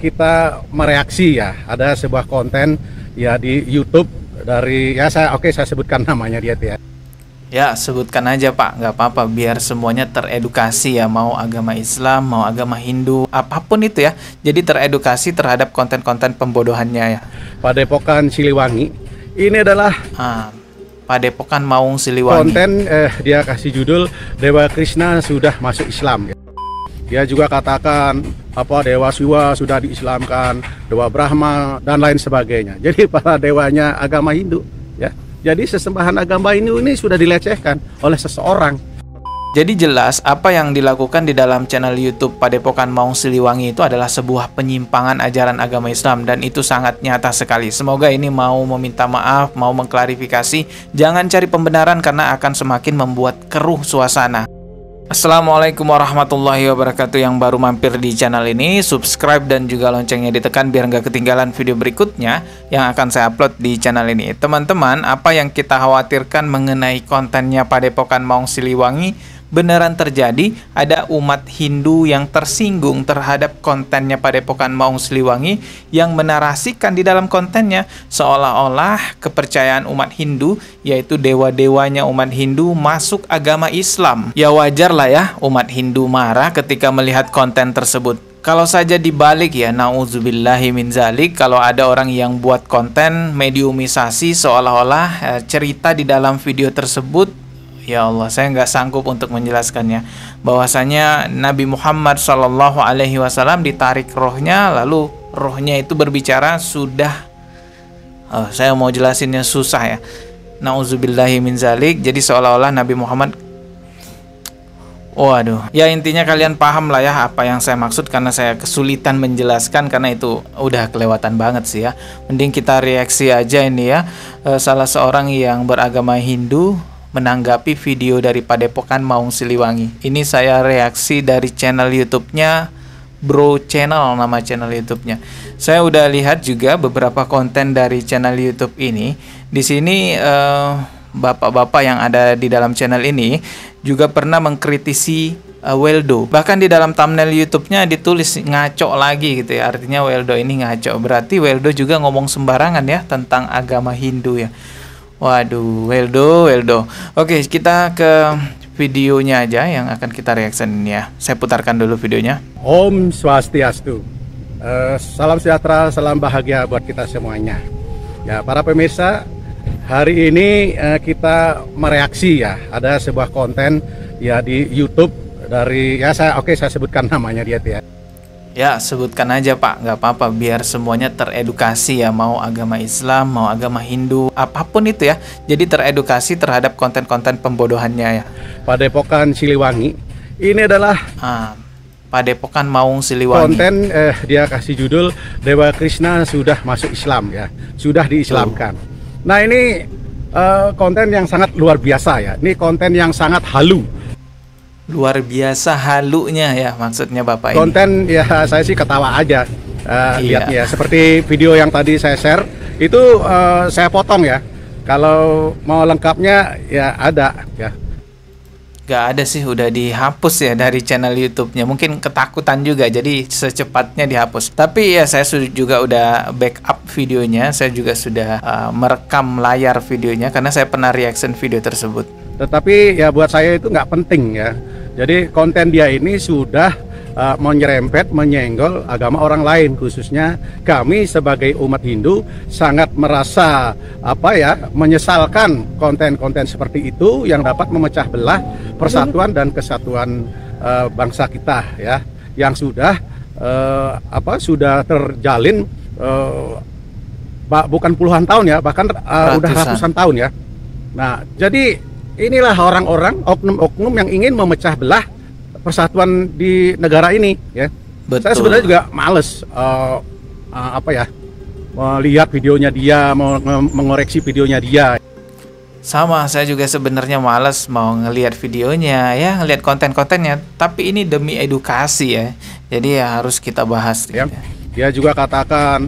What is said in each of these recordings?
kita mereaksi ya, ada sebuah konten ya di YouTube dari saya sebutkan namanya dia ya. Ya, sebutkan aja Pak, nggak apa-apa, biar semuanya teredukasi ya, mau agama Islam, mau agama Hindu, apapun itu ya. Jadi teredukasi terhadap konten-konten pembodohannya ya. Padepokan Siliwangi, ini adalah Padepokan Maung Siliwangi. Konten dia kasih judul Dewa Krishna sudah masuk Islam. Dia juga katakan Dewa Siwa sudah diislamkan, Dewa Brahma dan lain sebagainya. Jadi para dewanya agama Hindu ya. Jadi sesembahan agama Hindu ini sudah dilecehkan oleh seseorang. Jadi jelas apa yang dilakukan di dalam channel YouTube Padepokan Maung Siliwangi itu adalah sebuah penyimpangan ajaran agama Islam, dan itu sangat nyata sekali. Semoga ini mau meminta maaf, mau mengklarifikasi. Jangan cari pembenaran karena akan semakin membuat keruh suasana. Assalamualaikum warahmatullahi wabarakatuh. Yang baru mampir di channel ini, subscribe dan juga loncengnya ditekan biar nggak ketinggalan video berikutnya yang akan saya upload di channel ini. Teman-teman, apa yang kita khawatirkan mengenai kontennya Padepokan Maung Siliwangi beneran terjadi. Ada umat Hindu yang tersinggung terhadap kontennya Padepokan Maung Siliwangi, yang menarasikan di dalam kontennya seolah-olah kepercayaan umat Hindu, yaitu dewa-dewanya umat Hindu, masuk agama Islam. Ya wajar lah ya umat Hindu marah ketika melihat konten tersebut. Kalau saja dibalik ya, nauzubillahi min zalik, kalau ada orang yang buat konten mediumisasi seolah-olah cerita di dalam video tersebut, ya Allah, saya nggak sanggup untuk menjelaskannya. Bahwasanya Nabi Muhammad SAW ditarik rohnya, lalu rohnya itu berbicara sudah. Saya mau jelasinnya susah ya. Nauzubillahi min zalik. Jadi seolah-olah Nabi Muhammad, waduh, ya intinya kalian paham lah ya apa yang saya maksud, karena saya kesulitan menjelaskan karena itu udah kelewatan banget sih ya. Mending kita reaksi aja ini ya. Salah seorang yang beragama Hindu menanggapi video dari Padepokan Maung Siliwangi. Ini saya reaksi dari channel YouTube-nya Bro Channel, nama channel YouTube-nya. Saya udah lihat juga beberapa konten dari channel YouTube ini. Di sini bapak-bapak yang ada di dalam channel ini juga pernah mengkritisi Weldo. Bahkan di dalam thumbnail YouTube-nya ditulis ngaco lagi gitu ya. Artinya Weldo ini ngaco. Berarti Weldo juga ngomong sembarangan ya tentang agama Hindu ya. Waduh, Weldo. Oke, kita ke videonya aja yang akan kita reaction ya. Saya putarkan dulu videonya. Om Swastiastu. Salam sejahtera, salam bahagia buat kita semuanya. Ya, para pemirsa, hari ini kita mereaksi ya. Ada sebuah konten ya di YouTube dari saya sebutkan namanya dia ya. Ya, sebutkan aja Pak, nggak apa-apa, biar semuanya teredukasi ya, mau agama Islam, mau agama Hindu, apapun itu ya. Jadi teredukasi terhadap konten-konten pembodohannya ya. Padepokan Siliwangi, ini adalah Padepokan Maung Siliwangi. Konten dia kasih judul Dewa Krishna sudah masuk Islam ya, sudah diislamkan. Nah ini konten yang sangat luar biasa ya, ini konten yang sangat halu. Luar biasa halunya ya maksudnya Bapak ini. Konten ya saya sih ketawa aja lihatnya. Seperti video yang tadi saya share itu saya potong ya. Kalau mau lengkapnya ya ada ya. Gak ada sih, udah dihapus ya dari channel YouTube-nya. Mungkin ketakutan juga jadi secepatnya dihapus. Tapi ya saya juga udah backup videonya. Saya juga sudah merekam layar videonya karena saya pernah reaction video tersebut. Tetapi ya buat saya itu nggak penting ya. Jadi konten dia ini sudah menyerempet, menyenggol agama orang lain, khususnya kami sebagai umat Hindu sangat merasa menyesalkan konten-konten seperti itu yang dapat memecah belah persatuan dan kesatuan bangsa kita ya, yang sudah sudah terjalin bukan puluhan tahun ya, bahkan udah ratusan tahun ya. Nah, jadi inilah orang-orang, oknum-oknum yang ingin memecah belah persatuan di negara ini ya. Betul. Saya sebenarnya juga males melihat videonya dia, mengoreksi videonya dia. Sama, saya juga sebenarnya males mau ngelihat videonya ya, ngelihat konten-kontennya. Tapi ini demi edukasi ya, jadi ya harus kita bahas ya. Dia juga katakan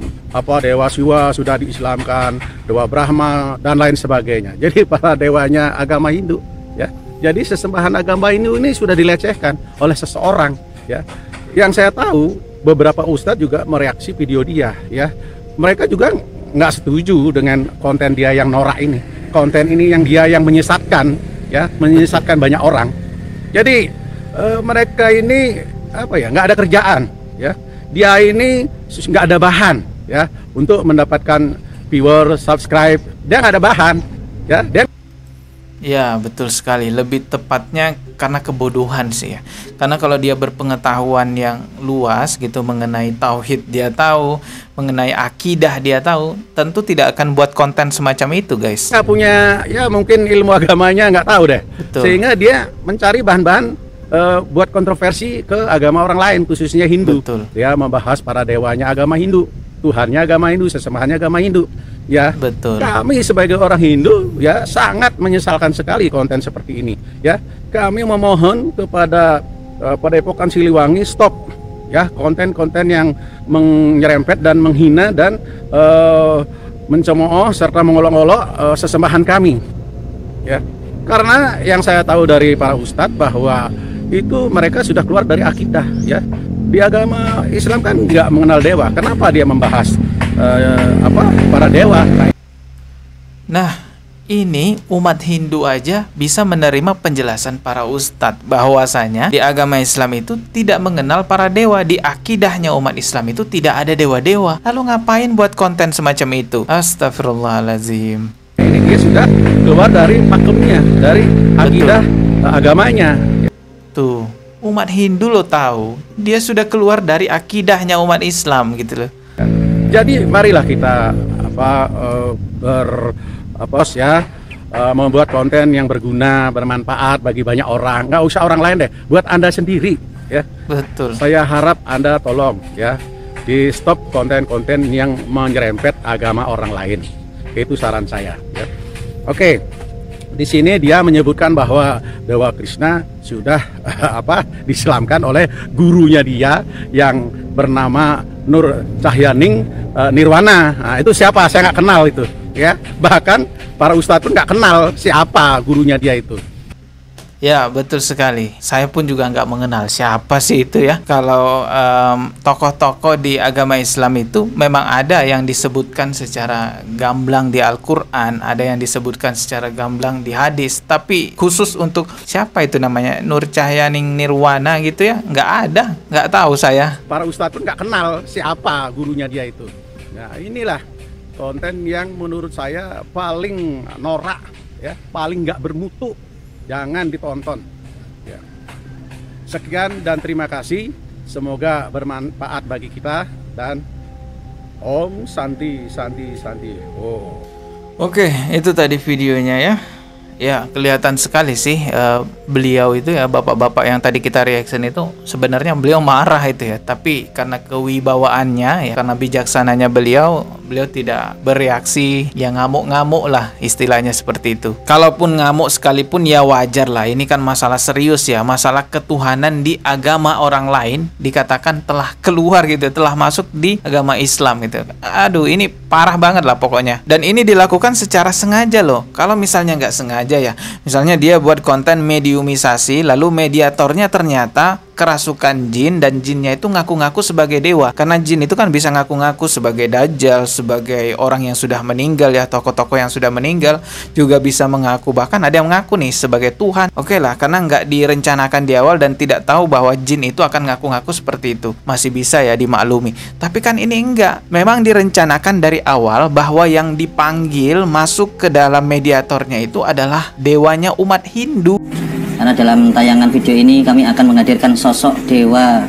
Dewa Siwa sudah diislamkan, Dewa Brahma dan lain sebagainya. Jadi para dewanya agama Hindu ya. Jadi sesembahan agama Hindu ini sudah dilecehkan oleh seseorang ya. Yang saya tahu beberapa ustadz juga mereaksi video dia, ya. Mereka juga nggak setuju dengan konten dia yang norak ini, konten ini yang dia yang menyesatkan, ya, menyesatkan banyak orang. Jadi mereka ini apa ya, nggak ada kerjaan, ya. Dia ini nggak ada bahan, ya, untuk mendapatkan viewer, subscribe. Dia nggak ada bahan, ya. Dia Ya, betul sekali. Lebih tepatnya karena kebodohan sih ya. Karena kalau dia berpengetahuan yang luas gitu mengenai tauhid dia tahu, mengenai akidah dia tahu, tentu tidak akan buat konten semacam itu, guys. nggak punya, ya mungkin ilmu agamanya nggak tahu deh. Betul. Sehingga dia mencari bahan-bahan buat kontroversi ke agama orang lain, khususnya Hindu. Betul. Dia membahas para dewanya agama Hindu, Tuhannya agama Hindu, sesembahannya agama Hindu. Ya, Betul. kami sebagai orang Hindu ya sangat menyesalkan sekali konten seperti ini. Ya, kami memohon kepada Padepokan Siliwangi stop ya konten-konten yang menyerempet dan menghina dan mencemooh serta mengolok-olok sesembahan kami. Ya, karena yang saya tahu dari para ustadz bahwa itu mereka sudah keluar dari akidah. Ya, di agama Islam kan nggak mengenal dewa. Kenapa dia membahas para dewa? Nah, ini umat Hindu aja bisa menerima penjelasan para ustadz bahwasanya di agama Islam itu tidak mengenal para dewa. Di akidahnya umat Islam itu tidak ada dewa-dewa. Lalu ngapain buat konten semacam itu? Astagfirullahaladzim. Ini dia sudah keluar dari pakemnya, dari akidah agamanya. Tuh, umat Hindu lo tahu, dia sudah keluar dari akidahnya umat Islam gitu loh. Jadi marilah kita membuat konten yang berguna, bermanfaat bagi banyak orang. Nggak usah orang lain deh, buat Anda sendiri, ya. Betul. Saya harap Anda tolong ya di stop konten-konten yang menyerempet agama orang lain. Itu saran saya. Ya. Oke, di sini dia menyebutkan bahwa Dewa Krishna sudah diselamkan oleh gurunya dia yang bernama Nur Cahyaning Nirwana. Nah, itu siapa? Saya nggak kenal itu. Ya, bahkan para ustadz pun nggak kenal siapa gurunya dia itu. Ya, betul sekali. Saya pun juga nggak mengenal siapa sih itu ya. Kalau tokoh-tokoh di agama Islam itu memang ada yang disebutkan secara gamblang di Al-Quran, ada yang disebutkan secara gamblang di hadis. Tapi khusus untuk siapa itu namanya Nur Cahyaning Nirwana gitu ya, nggak ada, nggak tahu saya. Para ustadz pun nggak kenal siapa gurunya dia itu. Nah, inilah konten yang menurut saya paling norak, ya, paling nggak bermutu. Jangan ditonton. Ya. Sekian dan terima kasih. Semoga bermanfaat bagi kita dan Om Santi Santi Santi. Oh. Oke, itu tadi videonya ya. Ya, kelihatan sekali sih beliau itu ya, bapak-bapak yang tadi kita reaction itu sebenarnya beliau marah itu ya, tapi karena kewibawaannya ya, karena bijaksananya beliau tidak bereaksi ya, ngamuk-ngamuk lah istilahnya seperti itu. Kalaupun ngamuk sekalipun ya wajar lah, ini kan masalah serius ya, masalah ketuhanan di agama orang lain dikatakan telah keluar gitu, telah masuk di agama Islam gitu. Aduh, ini parah banget lah pokoknya. Dan ini dilakukan secara sengaja loh. Kalau misalnya nggak sengaja ya, misalnya dia buat konten mediumisasi, lalu mediatornya ternyata kerasukan jin dan jinnya itu ngaku-ngaku sebagai dewa. Karena jin itu kan bisa ngaku-ngaku sebagai dajjal, sebagai orang yang sudah meninggal ya, tokoh-tokoh yang sudah meninggal juga bisa mengaku, bahkan ada yang mengaku nih sebagai Tuhan. Oke lah, karena nggak direncanakan di awal dan tidak tahu bahwa jin itu akan ngaku-ngaku seperti itu, masih bisa ya dimaklumi. Tapi kan ini enggak, memang direncanakan dari awal bahwa yang dipanggil masuk ke dalam mediatornya itu adalah dewanya umat Hindu. Karena dalam tayangan video ini kami akan menghadirkan sosok Dewa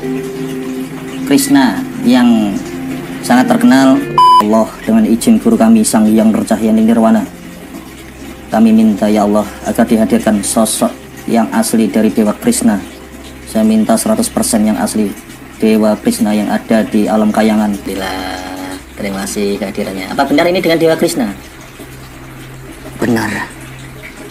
Krishna yang sangat terkenal. Allah, dengan izin guru kami Sang Hyang Nur Cahyaning Nirwana, kami minta ya Allah agar dihadirkan sosok yang asli dari Dewa Krishna. Saya minta 100% yang asli Dewa Krishna yang ada di alam kayangan. Terima kasih kehadirannya. Apa benar ini dengan Dewa Krishna? Benar,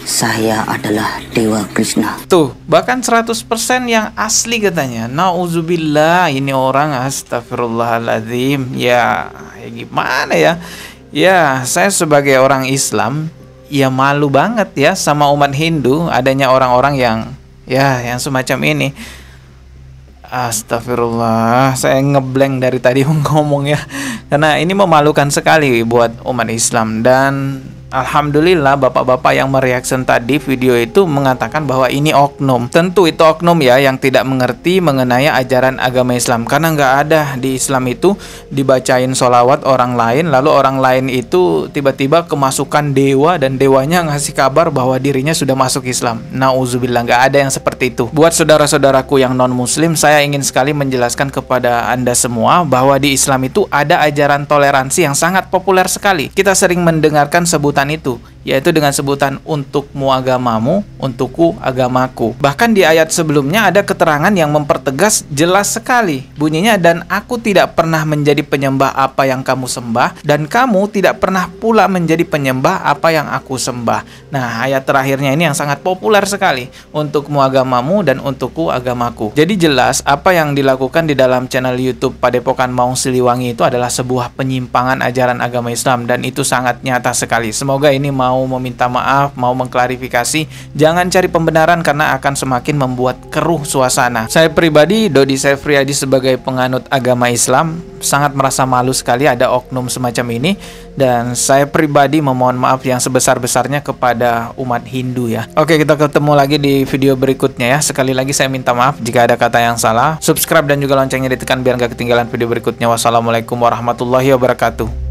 saya adalah Dewa Krishna. Tuh, bahkan 100% yang asli katanya. Nauzubillah, ini orang astagfirullahaladzim. Ya gimana ya? Ya, saya sebagai orang Islam ya malu banget ya sama umat Hindu adanya orang-orang yang semacam ini. Astagfirullah, saya ngeblank dari tadi ngomong ya. Karena ini memalukan sekali buat umat Islam. Dan alhamdulillah bapak-bapak yang mereaction tadi video itu mengatakan bahwa ini oknum. Tentu itu oknum ya, yang tidak mengerti mengenai ajaran agama Islam. Karena nggak ada di Islam itu dibacain sholawat orang lain, lalu orang lain itu tiba-tiba kemasukan dewa dan dewanya ngasih kabar bahwa dirinya sudah masuk Islam. Nauzubillah, nggak ada yang seperti itu. Buat saudara-saudaraku yang non-muslim, saya ingin sekali menjelaskan kepada Anda semua bahwa di Islam itu ada ajaran toleransi yang sangat populer sekali. Kita sering mendengarkan sebutan itu, yaitu dengan sebutan untukmu agamamu, untukku agamaku. Bahkan di ayat sebelumnya ada keterangan yang mempertegas jelas sekali bunyinya, dan aku tidak pernah menjadi penyembah apa yang kamu sembah, dan kamu tidak pernah pula menjadi penyembah apa yang aku sembah. Nah, ayat terakhirnya ini yang sangat populer sekali, untukmu agamamu dan untukku agamaku. Jadi jelas apa yang dilakukan di dalam channel YouTube Padepokan Maung Siliwangi itu adalah sebuah penyimpangan ajaran agama Islam, dan itu sangat nyata sekali. Semoga ini mau meminta maaf, mau mengklarifikasi. Jangan cari pembenaran karena akan semakin membuat keruh suasana. Saya pribadi, Dodi Sefriadi, sebagai penganut agama Islam, sangat merasa malu sekali ada oknum semacam ini. Dan saya pribadi memohon maaf yang sebesar-besarnya kepada umat Hindu ya. Oke, kita ketemu lagi di video berikutnya ya. Sekali lagi saya minta maaf jika ada kata yang salah. Subscribe dan juga loncengnya ditekan biar gak ketinggalan video berikutnya. Wassalamualaikum warahmatullahi wabarakatuh.